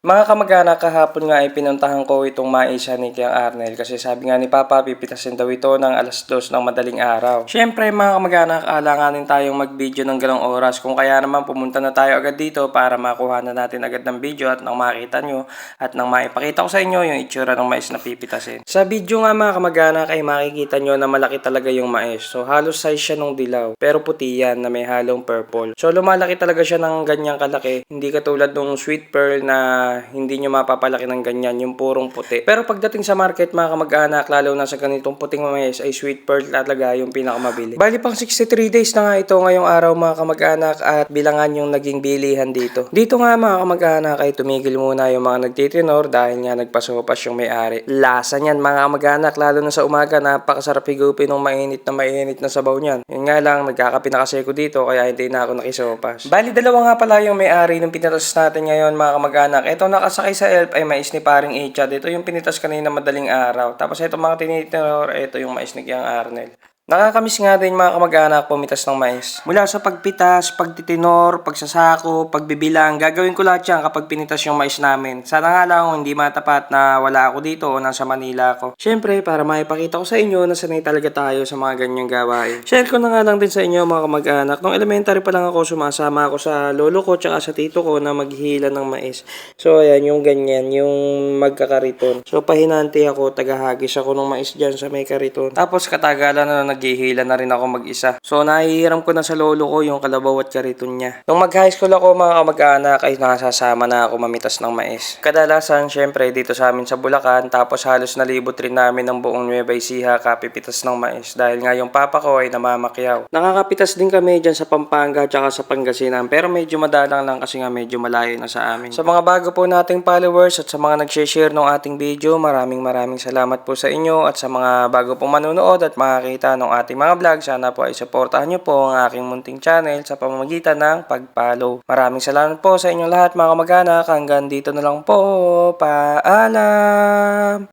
Mga kamag-anak, kahapon nga ay pinuntahan ko itong maisa ni Kuya Arnel kasi sabi nga ni Papa pipitasin daw ito ng 2:00 ng madaling araw. Siyempre mga kamag-anak, alanganin tayong mag-video ng ganong oras kung kaya naman pumunta na tayo agad dito para makuha na natin agad ng video at nang makita nyo at nang maipakita ko sa inyo yung itsura ng mais na pipitasin. Sa video nga mga kamag-anak ay makikita nyo na malaki talaga yung mais. So halos size siya nung dilaw pero puti yan na may halong purple. So lumalaki talaga siya ng ganyang kalaki, hindi katulad nung sweet pearl na hindi nyo mapapalaki ng ganyan, yung purong puti. Pero pagdating sa market mga kamag-anak, lalo na sa ganitong puting mais, ay sweet pearl talaga yung pinakamabili. Bali pang 63 days na nga ito ngayong araw mga kamag-anak at bilangan yung naging bilihan dito. Dito nga mga kamag-anak ay tumigil muna yung mga nagtitinor dahil nga nagpasopas yung may-ari. Lasa niyan mga kamag-anak, lalo na sa umaga, napakasarap higupin ng mainit na sabaw niyan. Yun nga lang, nagkakape na kasi ako dito kaya hindi na ako nakisopas. Bali dalawa nga pala yung may-ari ng pinatas natin ngayon mga kamag-anak. Ito nakasakay sa elf ay mais ni paring Icha. Ito yung pinitas kanina madaling araw. Tapos ito mga tinitinor, ito yung mais ni Kiyang Arnel. Nakakamiss nga din mga kamag-anak pumitas ng mais. Mula sa pagpitas, pagtitinor, pagsasako, pagbibilang, gagawin ko lahat yan kapag pinitas yung mais namin. Sana nga lang hindi matapat na wala ako dito o nasa Manila ako. Siyempre, para maipakita ko sa inyo na sanay talaga tayo sa mga ganyang gawain. Share ko na nga lang din sa inyo mga kamag-anak. Nung elementary pa lang ako, sumasama ako sa lolo ko tsaka sa tito ko na maghihila ng mais. So ayan, yung ganyan, yung magkakariton. So pahinanti ako, tagahagis ako ng mais dyan sa may kariton. Tapos katagalan na naghihila na rin ako mag-isa. So nahihiram ko na sa lolo ko yung kalabaw at kariton niya. Nung mag-high school ako mga kamag-anak ay nasasama na ako mamitas ng mais. Kadalasan syempre dito sa amin sa Bulacan, tapos halos nalibot rin namin ng buong Nueva Ecija kapipitas ng mais dahil nga yung papa ko ay namamakyaw. Nakakapitas din kami dyan sa Pampanga at sa Pangasinan pero medyo madalang lang kasi nga medyo malayo na sa amin. Sa mga bago po nating followers at sa mga nag-share ng ating video, maraming salamat po sa inyo at sa mga bago pong manonood at makakita ng ating mga vlog, sana po ay supportahan nyo po ang aking munting channel sa pamamagitan ng pag-follow. Maraming salamat po sa inyong lahat mga kamag-anak. Hanggang dito na lang po. Paalam!